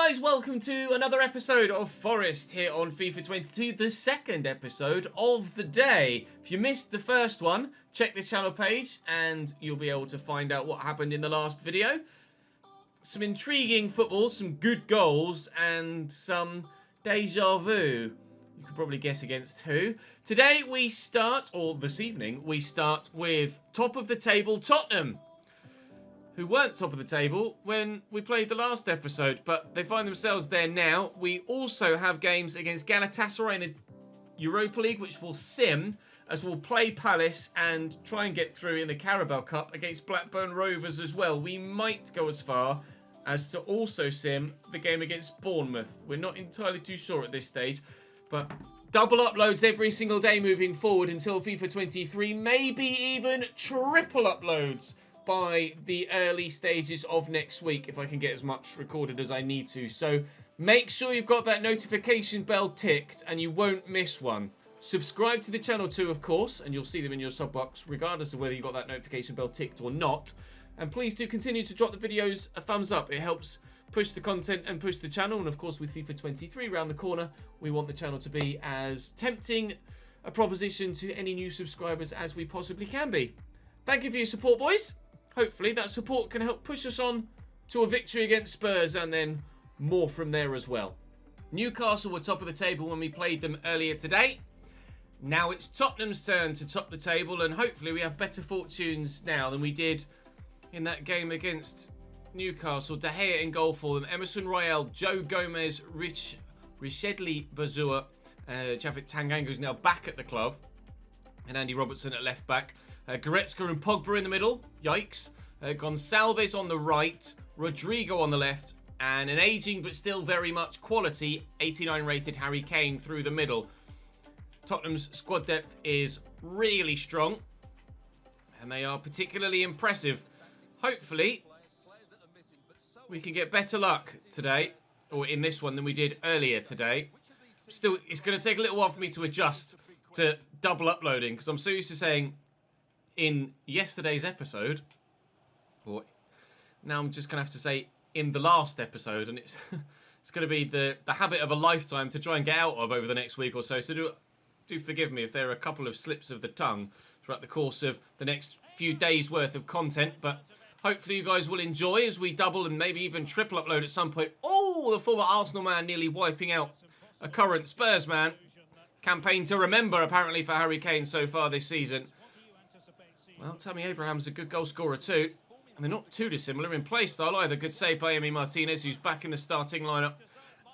guys, welcome to another episode of Forest here on FIFA 22, the second episode of the day. If you missed the first one, check the channel page and you'll be able to find out what happened in the last video. Some intriguing football, some good goals, and some deja vu. You could probably guess against who. Today we start, or this evening, we start with top of the table Tottenham, who weren't top of the table when we played the last episode, but they find themselves there now. We also have games against Galatasaray in the Europa League, which will sim, as we'll play Palace and try and get through in the Carabao Cup against Blackburn Rovers as well. We might go as far as to also sim the game against Bournemouth. We're not entirely too sure at this stage, but double uploads every single day moving forward until FIFA 23, maybe even triple uploads by the early stages of next week, if I can get as much recorded as I need to. So make sure you've got that notification bell ticked and you won't miss one. Subscribe to the channel too, of course, and you'll see them in your sub box, regardless of whether you got that notification bell ticked or not. And please do continue to drop the videos a thumbs up. It helps push the content and push the channel. And of course, with FIFA 23 around the corner, we want the channel to be as tempting a proposition to any new subscribers as we possibly can be. Thank you for your support, boys. Hopefully that support can help push us on to a victory against Spurs and then more from there as well. Newcastle were top of the table when we played them earlier today. Now it's Tottenham's turn to top the table, and hopefully we have better fortunes now than we did in that game against Newcastle. De Gea in goal for them. Emerson Royale, Joe Gomez, Richedley Bazua, Javit Tanganga, who's now back at the club, and Andy Robertson at left back. Goretzka and Pogba in the middle. Yikes. Gonçalves on the right. Rodrigo on the left. And an aging but still very much quality 89 rated Harry Kane through the middle. Tottenham's squad depth is really strong, and they are particularly impressive. Hopefully we can get better luck today, or in this one, than we did earlier today. Still, it's going to take a little while for me to adjust to double uploading, because I'm so used to saying in yesterday's episode, or now I'm just going to have to say in the last episode, and it's it's going to be the habit of a lifetime to try and get out of over the next week or so. So do forgive me if there are a couple of slips of the tongue throughout the course of the next few days worth of content, but hopefully you guys will enjoy as we double and maybe even triple upload at some point. Oh, the former Arsenal man nearly wiping out a current Spurs man. Campaign to remember, apparently, for Harry Kane so far this season. Well, Tammy Abraham's a good goal scorer too, and they're not too dissimilar in play style either. Good save by Emi Martinez, who's back in the starting lineup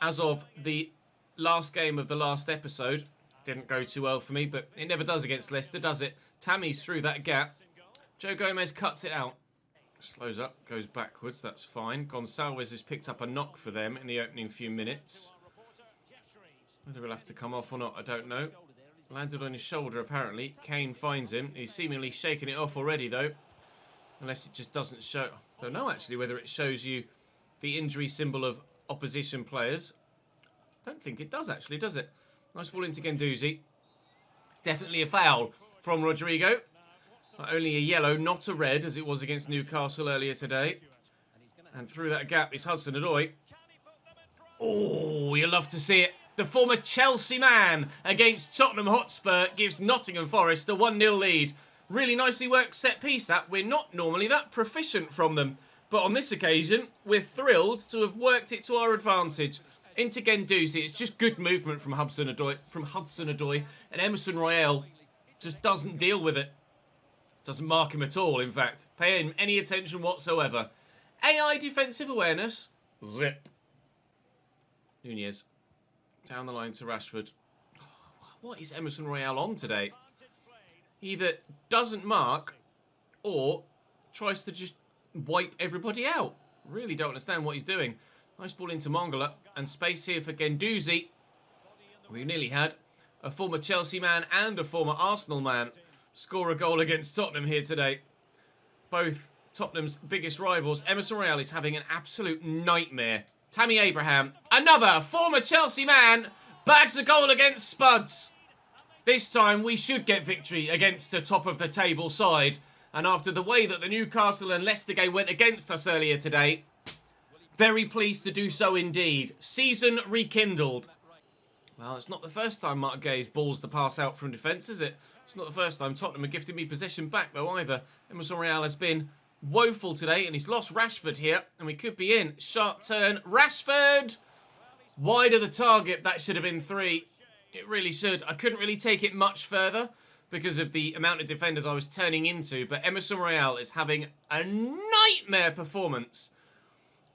as of the last game of the last episode. Didn't go too well for me, but it never does against Leicester, does it? Tammy's through that gap. Joe Gomez cuts it out. Slows up, goes backwards, that's fine. Gonçalves has picked up a knock for them in the opening few minutes. Whether he'll have to come off or not, I don't know. Landed on his shoulder, apparently. Kane finds him. He's seemingly shaking it off already, though. Unless it just doesn't show. I don't know, actually, whether it shows you the injury symbol of opposition players. I don't think it does, actually, does it? Nice ball into Guendouzi. Definitely a foul from Rodrigo. Not only a yellow, not a red, as it was against Newcastle earlier today. And through that gap is Hudson-Odoi. Oh, you love to see it. The former Chelsea man against Tottenham Hotspur gives Nottingham Forest a 1-0 lead. Really nicely worked set piece that. We're not normally that proficient from them. But on this occasion, we're thrilled to have worked it to our advantage. Into Guendouzi. It's just good movement from Hudson-Odoi. And Emerson Royale just doesn't deal with it. Doesn't mark him at all, in fact. Pay him any attention whatsoever. AI defensive awareness. Zip. Nunez. Down the line to Rashford. What is Emerson Royale on today? Either doesn't mark or tries to just wipe everybody out. Really don't understand what he's doing. Nice ball into Mangala. And space here for Guendouzi. We nearly had a former Chelsea man and a former Arsenal man score a goal against Tottenham here today. Both Tottenham's biggest rivals. Emerson Royale is having an absolute nightmare. Tammy Abraham, another former Chelsea man, bags a goal against Spuds. This time we should get victory against the top of the table side. And after the way that the Newcastle and Leicester game went against us earlier today, Very pleased to do so indeed. Season rekindled. Well, it's not the first time Mark Gay's balls the pass out from defence, is it? It's not the first time Tottenham are gifting me possession back, though, either. Emerson Royale has been woeful today, and he's lost Rashford here, and we could be in. Sharp turn. Rashford! Wide of the target. That should have been 3. It really should. I couldn't really take it much further because of the amount of defenders I was turning into, but Emerson Royale is having a nightmare performance.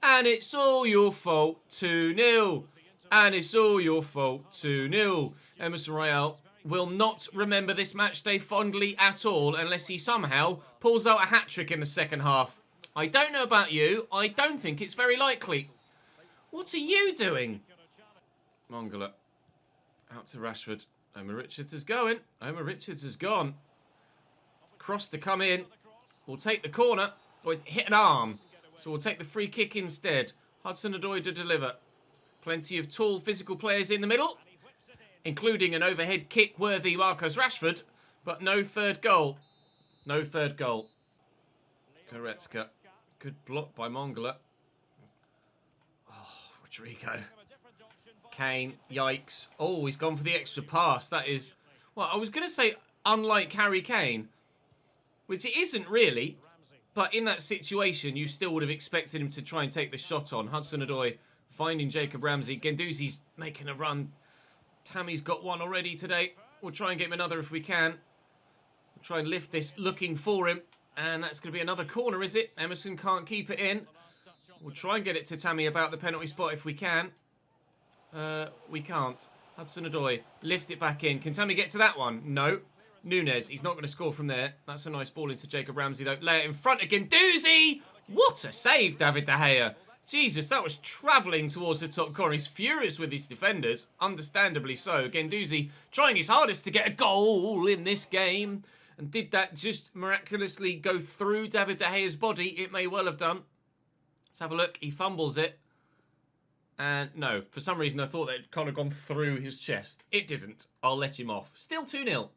And it's all your fault, 2-0. And it's all your fault, 2-0. Emerson Royale will not remember this match day fondly at all unless he somehow pulls out a hat-trick in the second half. I don't know about you. I don't think it's very likely. What are you doing? Mongala. Out to Rashford. Omar Richards is going. Omar Richards has gone. Cross to come in. We'll take the corner. Or hit an arm. So we'll take the free kick instead. Hudson-Odoi to deliver. Plenty of tall physical players in the middle. Including an overhead kick-worthy Marcus Rashford. But no third goal. No third goal. Goretzka. Good block by Mongala. Oh, Rodrigo. Kane. Yikes. Oh, he's gone for the extra pass. That is... Well, I was going to say unlike Harry Kane. Which it isn't really. But in that situation, you still would have expected him to try and take the shot on. Hudson-Odoi finding Jacob Ramsey. Guendouzi's making a run. Tammy's got one already today. We'll try and get him another if we can. We'll try and lift this looking for him. And that's going to be another corner, is it? Emerson can't keep it in. We'll try and get it to Tammy about the penalty spot if we can. We can't. Hudson-Odoi, lift it back in. Can Tammy get to that one? No. Nunes, he's not going to score from there. That's a nice ball into Jacob Ramsey, though. Lay it in front again. Doozy! What a save, David De Gea. Jesus, that was travelling towards the top corner. He's furious with his defenders. Understandably so. Guendouzi trying his hardest to get a goal in this game. And did that just miraculously go through David De Gea's body? It may well have done. Let's have a look. He fumbles it. And no, for some reason I thought that it kind of gone through his chest. It didn't. I'll let him off. Still 2-0.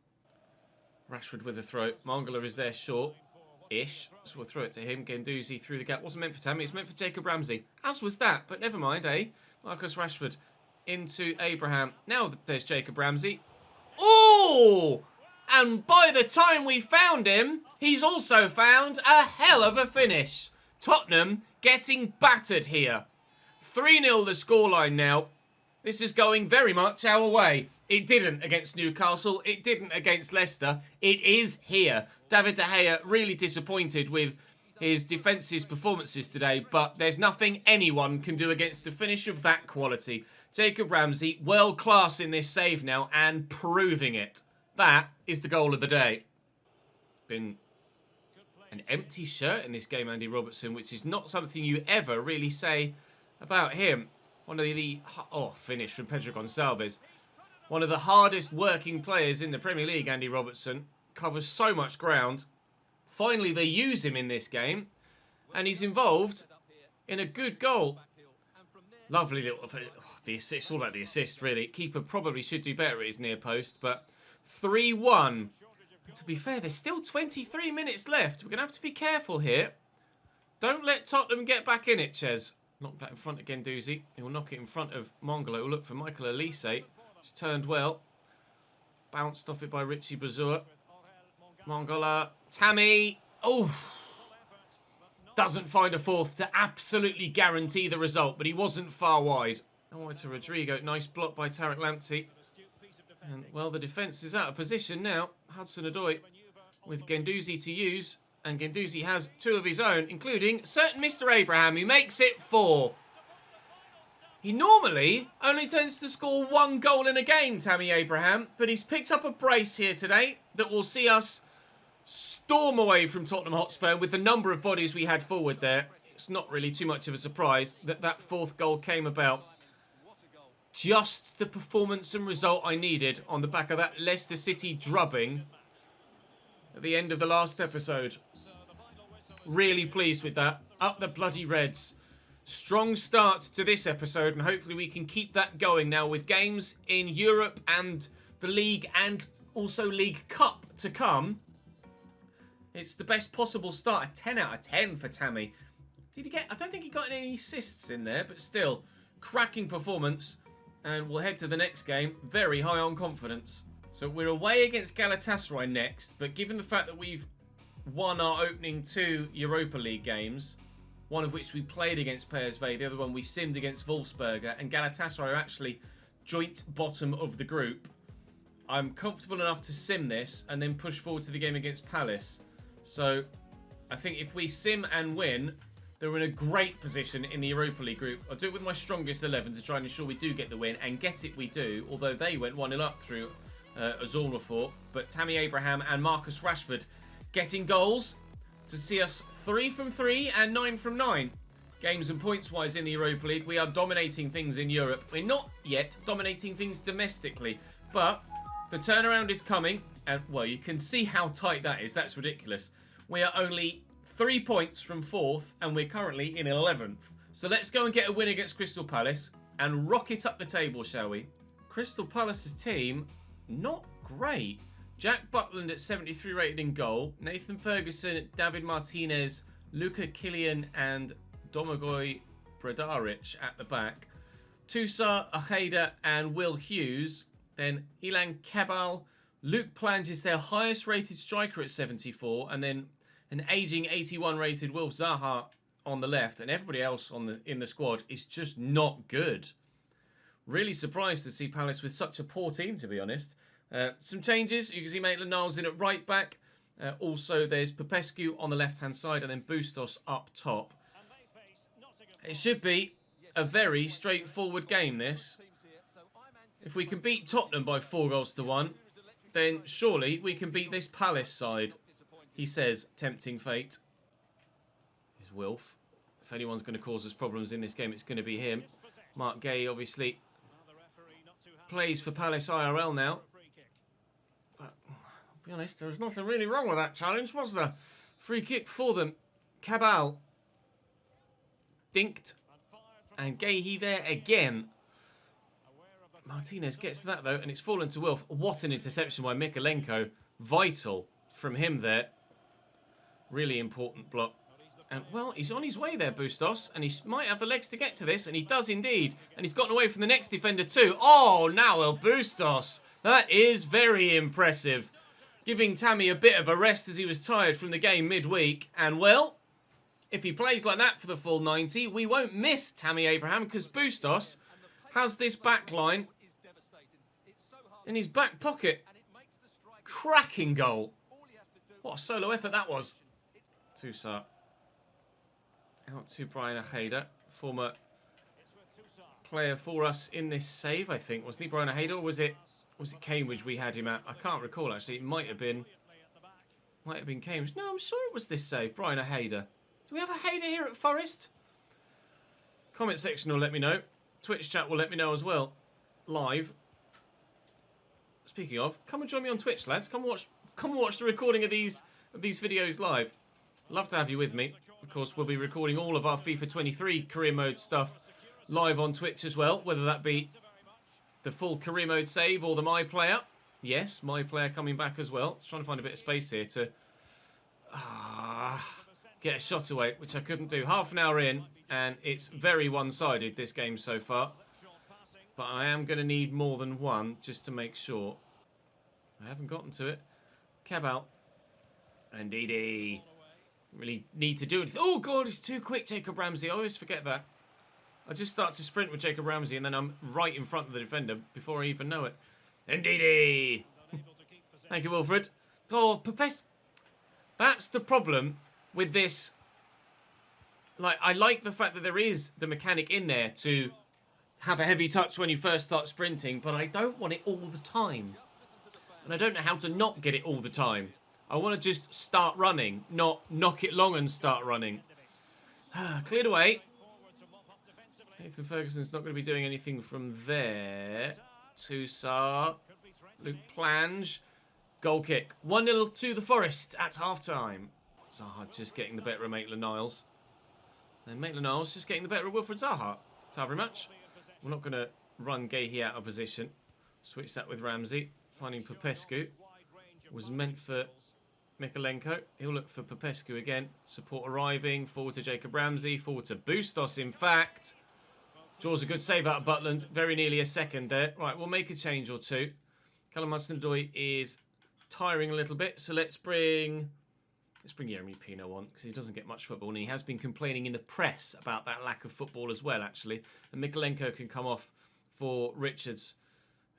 Rashford with a throw. Mongala is there short-ish. So we'll throw it to him. Guendouzi through the gap. Wasn't meant for Tammy. It's meant for Jacob Ramsey. As was that. But never mind, eh? Marcus Rashford into Abraham. Now there's Jacob Ramsey. Oh! And by the time we found him, he's also found a hell of a finish. Tottenham getting battered here. 3-0 the scoreline now. This is going very much our way. It didn't against Newcastle. It didn't against Leicester. It is here. David De Gea really disappointed with his defence's performances today, but there's nothing anyone can do against a finish of that quality. Jacob Ramsey, world class in this save now and proving it. That is the goal of the day. Been an empty shirt in this game, Andy Robertson, which is not something you ever really say about him. One of the... Oh, finish from Pedro Gonçalves. One of the hardest working players in the Premier League, Andy Robertson. Covers so much ground. Finally, they use him in this game. And he's involved in a good goal. Lovely little... The assist, all about the assist, really. Keeper probably should do better at his near post, but 3-1. To be fair, there's still 23 minutes left. We're going to have to be careful here. Don't let Tottenham get back in it, Ches. Knock that in front of Guendouzi. He'll knock it in front of Mongala. He'll look for Michael Elise. Just turned well. Bounced off it by Richie Bazua. Mongala. Tammy. Oh. Doesn't find a fourth to absolutely guarantee the result, but he wasn't far wide. Oh, to Rodrigo. Nice block by Tarek Lamptey. And, well, the defence is out of position now. Hudson-Odoi with Guendouzi to use. And Guendouzi has 2 of his own, including certain Mr. Abraham, who makes it 4. He normally only tends to score 1 goal in a game, Tammy Abraham. But he's picked up a brace here today that will see us storm away from Tottenham Hotspur with the number of bodies we had forward there. It's not really too much of a surprise that that 4th goal came about. Just the performance and result I needed on the back of that Leicester City drubbing at the end of the last episode. Really pleased with that. Up the bloody Reds. Strong start to this episode, and hopefully we can keep that going now with games in Europe and the League and also League Cup to come. It's the best possible start. A 10 out of 10 for Tammy. Did he get... I don't think he got any assists in there, but still, cracking performance. And we'll head to the next game, very high on confidence. So we're away against Galatasaray next, but given the fact that we've won our opening 2 Europa League games, one of which we played against PSV, the other one we simmed against Wolfsberger, and Galatasaray are actually joint bottom of the group, I'm comfortable enough to sim this and then push forward to the game against Palace. So I think if we sim and win, then we're in a great position in the Europa League group. I'll do it with my strongest 11 to try and ensure we do get the win, and get it we do, although they went 1-0 up through Azul Lafor. But Tammy Abraham and Marcus Rashford getting goals to see us 3 from 3 and 9 from 9. Games and points wise in the Europa League, we are dominating things in Europe. We're not yet dominating things domestically, but the turnaround is coming, and well, you can see how tight that is. That's ridiculous. We are only 3 points from 4th, and we're currently in 11th. So let's go and get a win against Crystal Palace and rocket up the table, shall we? Crystal Palace's team, not great. Jack Butland at 73 rated in goal. Nathan Ferguson, David Martinez, Luka Killian, and Domagoj Bradaric at the back. Tusa, Ojeda, and Will Hughes. Then Ilan Kebal, Luke Plange is their highest rated striker at 74, and then an aging 81 rated Wilf Zaha on the left, and everybody else in the squad is just not good. Really surprised to see Palace with such a poor team, to be honest. Some changes. You can see Maitland-Niles in at right back. Also, there's Popescu on the left-hand side, and then Bustos up top. It should be a very straightforward game, this. If we can beat Tottenham by 4-1, then surely we can beat this Palace side, he says, tempting fate. Here's Wilf. If anyone's going to cause us problems in this game, it's going to be him. Mark Gay, obviously, plays for Palace IRL now. But, I'll be honest, there was nothing really wrong with that challenge, was there? Free kick for them. Cabal. Dinked. And Gahey there again. Martinez gets that, though, and it's fallen to Wilf. What an interception by Mikalenko. Vital from him there. Really important block. And, well, he's on his way there, Bustos, and he might have the legs to get to this, and he does indeed. And he's gotten away from the next defender too. Oh, now El Bustos. That is very impressive. Giving Tammy a bit of a rest as he was tired from the game midweek. And, well, if he plays like that for the full 90, we won't miss Tammy Abraham, because Bustos has this back line in his back pocket. Cracking goal. What a solo effort that was. Tusa. Out to Brian Ojeda, former player for us in this save, I think. Wasn't he Brian Ojeda, or was it Cambridge we had him at? I can't recall, actually. It might have been Cambridge. No, I'm sure it was this save, Brian Ojeda. Do we have a Ojeda here at Forest? Comment section will let me know. Twitch chat will let me know as well. Live. Speaking of, come and join me on Twitch, lads. Come and watch the recording of these videos live. Love to have you with me. Of course, we'll be recording all of our FIFA 23 career mode stuff live on Twitch as well, whether that be the full career mode save or the My Player. Yes, My Player coming back as well. Just trying to find a bit of space here to get a shot away, which I couldn't do. Half an hour in, and it's very one-sided, this game so far. But I am going to need more than one just to make sure. I haven't gotten to it. Cabal. And Didi. Really need to do anything. Oh, God, it's too quick, Jacob Ramsey. I always forget that. I just start to sprint with Jacob Ramsey, and then I'm right in front of the defender before I even know it. And Didi. Thank you, Wilfred. Oh, Popes. That's the problem with this. Like, I like the fact that there is the mechanic in there to have a heavy touch when you first start sprinting, but I don't want it all the time. And I don't know how to not get it all the time. I want to just start running, not knock it long and start running. Cleared away. Nathan Ferguson's not going to be doing anything from there. Tusa. Luke Plange. Goal kick. 1-0 to the Forest at half-time. Zaha just getting the better of Maitland-Niles. And Maitland-Niles just getting the better of Wilfred Zaha. It's match. We're not going to run Gahey out of position. Switch that with Ramsey. Finding Popescu. Was meant for Mikolenko. He'll look for Popescu again. Support arriving. Forward to Jacob Ramsey. Forward to Bustos, in fact. Draws a good save out of Butland. Very nearly a second there. Right, we'll make a change or two. Callum Hudson-Odoi is tiring a little bit. So let's bring Yeremy Pino on, because he doesn't get much football. And he has been complaining in the press about that lack of football as well, actually. And Mikolenko can come off for Richards,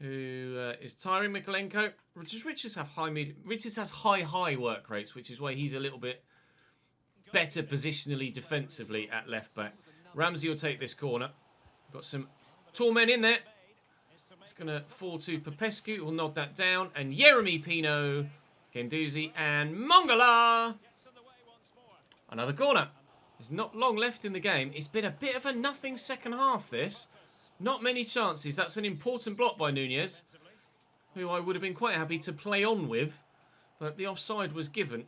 who is tiring. Mikolenko. Richards have Richards has high work rates, which is why he's a little bit better positionally defensively at left back. Ramsey will take this corner. Got some tall men in there. It's going to fall to Popescu, who will nod that down. And Yeremy Pino, Guendouzi and Mongala. Another corner. There's not long left in the game. It's been a bit of a nothing second half, this. Not many chances. That's an important block by Nunez, who I would have been quite happy to play on with. But the offside was given.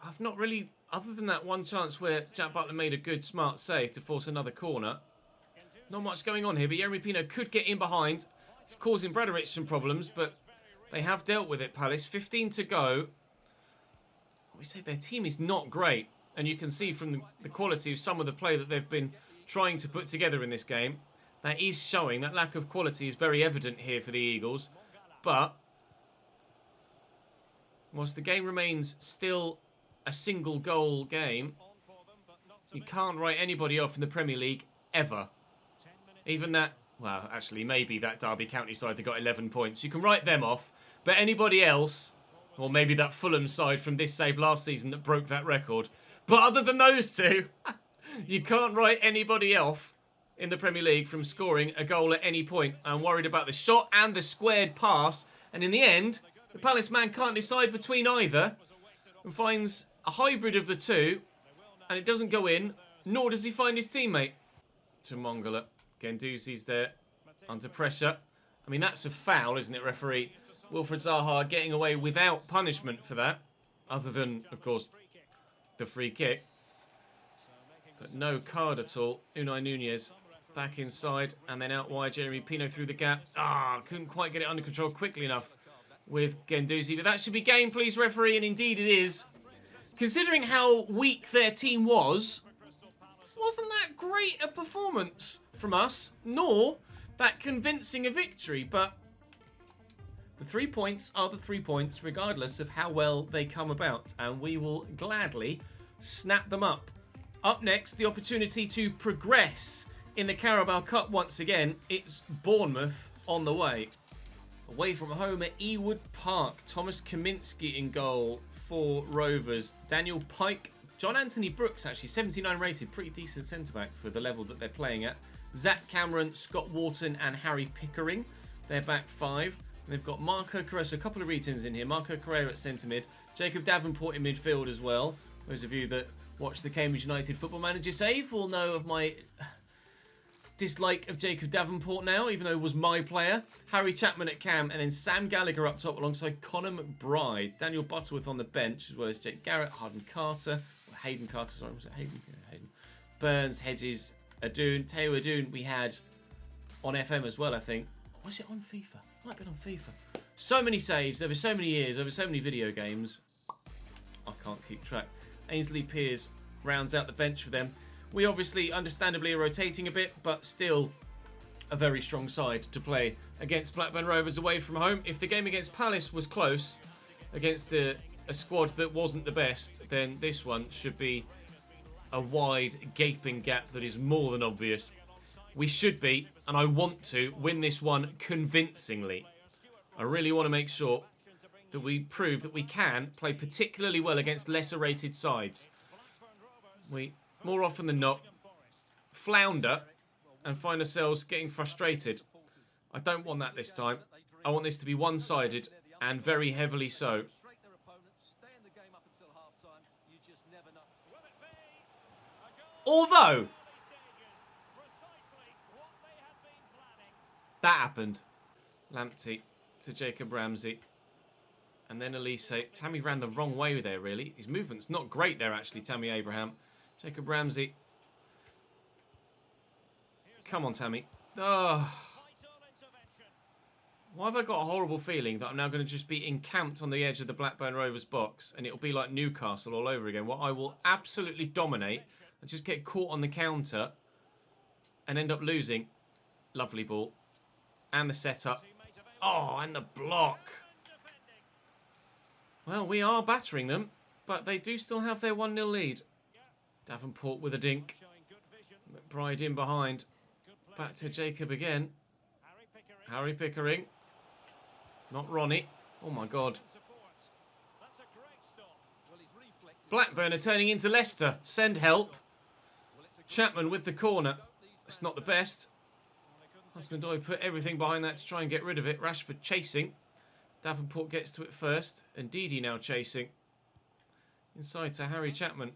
I've not really, other than that one chance where Jack Butler made a good, smart save to force another corner. Not much going on here, but Yeremy Pino could get in behind. It's causing Bradovich some problems, but they have dealt with it, Palace. 15 to go. We say their team is not great, and you can see from the quality of some of the play that they've been trying to put together in this game. That is showing. That lack of quality is very evident here for the Eagles. But whilst the game remains still a single goal game, you can't write anybody off in the Premier League ever. Even that, well, actually, maybe that Derby County side that got 11 points. You can write them off. But anybody else, or maybe that Fulham side from this save last season that broke that record. But other than those two, you can't write anybody off in the Premier League from scoring a goal at any point. I'm worried about the shot and the squared pass. And in the end, the Palace man can't decide between either and finds a hybrid of the two. And it doesn't go in, nor does he find his teammate. To Mongala. Guendouzi's there under pressure. I mean, that's a foul, isn't it, referee? Wilfred Zaha getting away without punishment for that. Other than, of course, the free kick. But no card at all. Unai Nunez back inside. And then out wide, Yeremy Pino through the gap. Couldn't quite get it under control quickly enough with Guendouzi. But that should be game, please, referee. And indeed it is. Considering how weak their team was, wasn't that great a performance from us, nor that convincing a victory. But the 3 points are the 3 points, regardless of how well they come about. And we will gladly snap them up. Up next, the opportunity to progress in the Carabao Cup once again. It's Bournemouth on the way. Away from home at Ewood Park. Thomas Kaminski in goal for Rovers. Daniel Pike. John Anthony Brooks, actually, 79 rated. Pretty decent centre-back for the level that they're playing at. Zach Cameron, Scott Wharton and Harry Pickering. They're back five. And they've got Marco Correa, so a couple of returns in here. Marco Correa at centre-mid. Jacob Davenport in midfield as well. Those of you that watch the Cambridge United Football Manager save will know of my dislike of Jacob Davenport now, even though he was my player. Harry Chapman at cam, and then Sam Gallagher up top alongside Connor McBride. Daniel Butterworth on the bench, as well as Jake Garrett, Hayden Carter, sorry, was it Hayden? Yeah, Hayden. Burns, Hedges, Adoon, Teo Adoon we had on FM as well, I think. Was it on FIFA? Might have been on FIFA. So many saves over so many years, over so many video games. I can't keep track. Ainsley Pearce rounds out the bench for them. We obviously, understandably, are rotating a bit, but still a very strong side to play against Blackburn Rovers away from home. If the game against Palace was close, against a squad that wasn't the best, then this one should be a wide, gaping gap that is more than obvious. We should be, and I want to, win this one convincingly. I really want to make sure that we prove that we can play particularly well against lesser rated sides. We, more often than not, flounder and find ourselves getting frustrated. I don't want that this time. I want this to be one-sided and very heavily so. Although, that happened. Lamptey to Jacob Ramsey. And then Elise. Tammy ran the wrong way there, really. His movement's not great there, actually, Tammy Abraham. Jacob Ramsey. Come on, Tammy. Oh. Why have I got a horrible feeling that I'm now going to just be encamped on the edge of the Blackburn Rovers box and it'll be like Newcastle all over again, where I will absolutely dominate and just get caught on the counter and end up losing. Lovely ball. And the setup. Oh, and the block. Well, we are battering them, but they do still have their 1-0 lead. Davenport with a dink. McBride in behind. Back to Jacob again. Harry Pickering. Not Ronnie. Oh my God. Blackburn are turning into Leicester. Send help. Chapman with the corner. It's not the best. Hudson-Odoi put everything behind that to try and get rid of it. Rashford chasing. Davenport gets to it first. And Ndidi now chasing. Inside to Harry Chapman.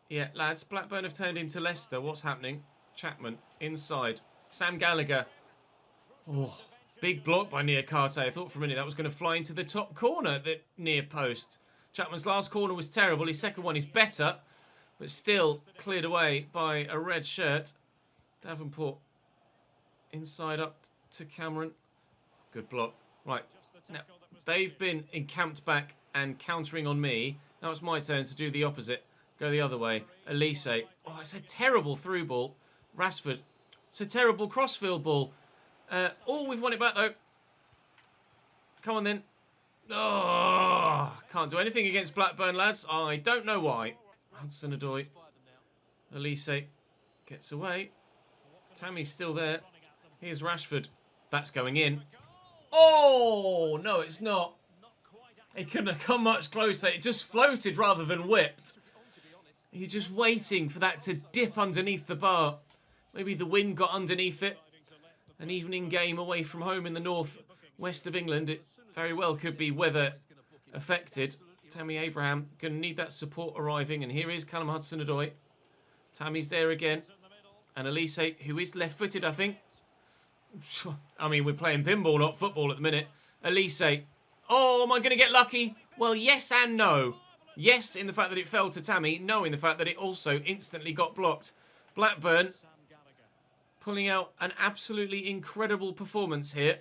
Yeah, lads, Blackburn have turned into Leicester. What's happening? Chapman inside. Sam Gallagher. Oh, big block by Niakate. I thought for a minute that was going to fly into the top corner, the near post. Chapman's last corner was terrible. His second one is better, but still cleared away by a red shirt. Davenport inside up to Cameron. Good block. Right, now they've been encamped back and countering on me. Now it's my turn to do the opposite. Go the other way. Elise. Oh, it's a terrible through ball. Rashford. It's a terrible crossfield ball. Oh, we've won it back, though. Come on, then. Oh, can't do anything against Blackburn, lads. I don't know why. Hudson-Odoi. Elise gets away. Tammy's still there. Here's Rashford. That's going in. Oh, no, it's not. It couldn't have come much closer. It just floated rather than whipped. You're just waiting for that to dip underneath the bar. Maybe the wind got underneath it. An evening game away from home in the north west of England. It very well could be weather affected. Tammy Abraham going to need that support arriving. And here is Callum Hudson-Odoi. Tammy's there again. And Elise, who is left-footed, I think. I mean, we're playing pinball, not football at the minute. Elise. Oh, am I going to get lucky? Well, yes and no. Yes, in the fact that it fell to Tammy. No, in the fact that it also instantly got blocked. Blackburn pulling out an absolutely incredible performance here.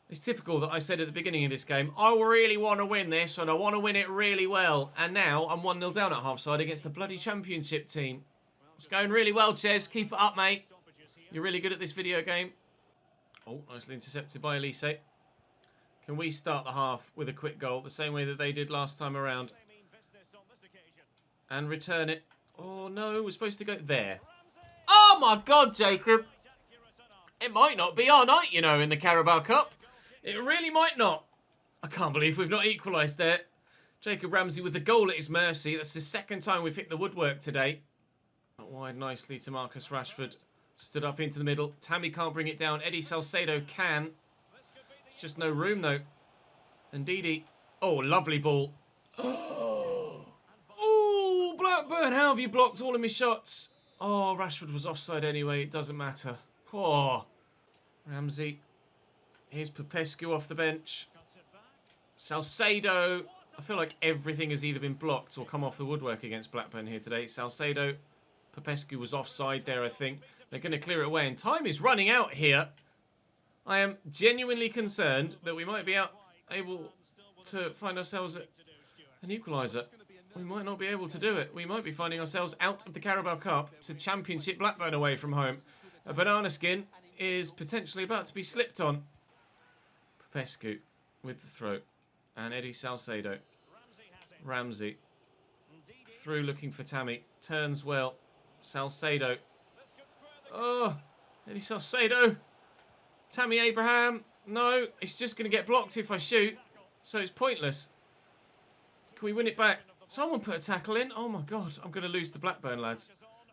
It's typical that I said at the beginning of this game, I really want to win this and I want to win it really well. And now I'm 1-0 down at half-side against the bloody championship team. It's going really well, Ches. Keep it up, mate. You're really good at this video game. Oh, nicely intercepted by Elise. Can we start the half with a quick goal, the same way that they did last time around? And return it. Oh, no, we're supposed to go there. Oh, my God, Jacob. It might not be our night, you know, in the Carabao Cup. It really might not. I can't believe we've not equalised there. Jacob Ramsey with the goal at his mercy. That's the second time we've hit the woodwork today. Wide nicely to Marcus Rashford. Stood up into the middle. Tammy can't bring it down. Eddie Salcedo can. It's just no room, though. And Ndidi. Oh, lovely ball. Oh, Blackburn, how have you blocked all of my shots? Oh, Rashford was offside anyway. It doesn't matter. Oh, Ramsey. Here's Popescu off the bench. Salcedo. I feel like everything has either been blocked or come off the woodwork against Blackburn here today. Salcedo. Popescu was offside there, I think. They're going to clear it away. And time is running out here. I am genuinely concerned that we might be able to find ourselves an equaliser. We might not be able to do it. We might be finding ourselves out of the Carabao Cup to Championship Blackburn away from home. A banana skin is potentially about to be slipped on. Popescu with the throw. And Eddie Salcedo. Ramsey. Through looking for Tammy. Turns well. Salcedo. Oh, Eddie Salcedo. Tammy Abraham. No, it's just going to get blocked if I shoot. So it's pointless. Can we win it back? Someone put a tackle in. Oh my God, I'm going to lose to Blackburn, lads.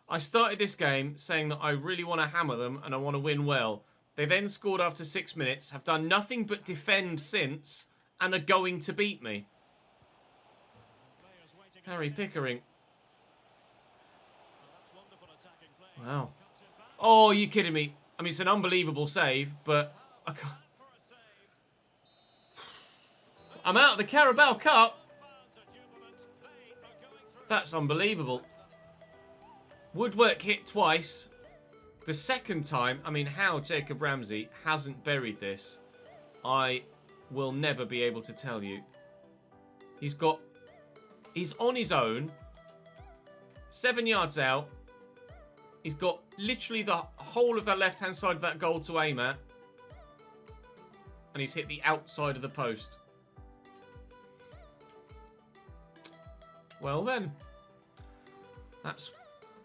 I started this game saying that I really want to hammer them and I want to win well. They then scored after 6 minutes, have done nothing but defend since, and are going to beat me. Harry Pickering. Wow. Oh, are you kidding me? I mean, it's an unbelievable save, but I can't. I'm out of the Carabao Cup. That's unbelievable. Woodwork hit twice. The second time, I mean, how Jacob Ramsey hasn't buried this, I will never be able to tell you. He's on his own, 7 yards out. He's got literally the whole of the left-hand side of that goal to aim at. And he's hit the outside of the post. Well then, that's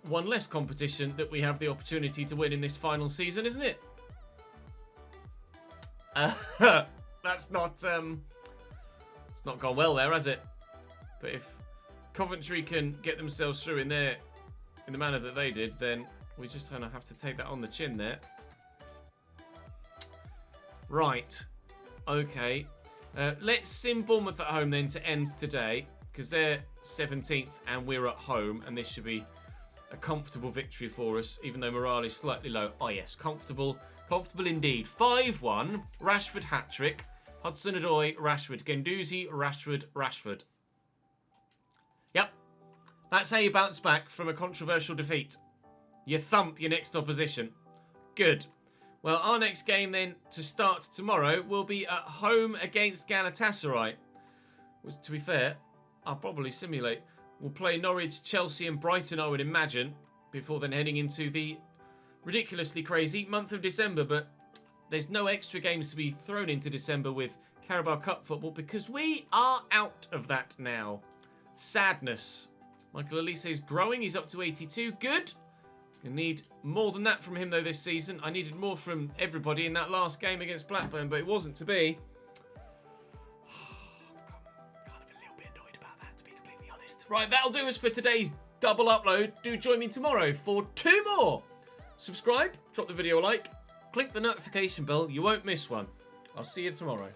one less competition that we have the opportunity to win in this final season, isn't it? That's not, it's not gone well there, has it? But if Coventry can get themselves through in the manner that they did, then we're just going to have to take that on the chin there. Right. Okay. Let's sim Bournemouth at home then to end today, because they're 17th and we're at home, and this should be a comfortable victory for us, even though morale is slightly low. Oh yes, comfortable. Comfortable indeed. 5-1. Rashford hat-trick. Hudson-Odoi, Rashford. Guendouzi, Rashford, Rashford. Yep. That's how you bounce back from a controversial defeat. You thump your next opposition. Good. Well, our next game then to start tomorrow will be at home against Galatasaray. Which, to be fair, I'll probably simulate. We'll play Norwich, Chelsea and Brighton, I would imagine, before then heading into the ridiculously crazy month of December. But there's no extra games to be thrown into December with Carabao Cup football because we are out of that now. Sadness. Michael Elise is growing. He's up to 82. Good. I need more than that from him, though, this season. I needed more from everybody in that last game against Blackburn, but it wasn't to be. Kind of a little bit annoyed about that, to be completely honest. Right, that'll do us for today's double upload. Do join me tomorrow for 2 more. Subscribe, drop the video a like, click the notification bell. You won't miss one. I'll see you tomorrow.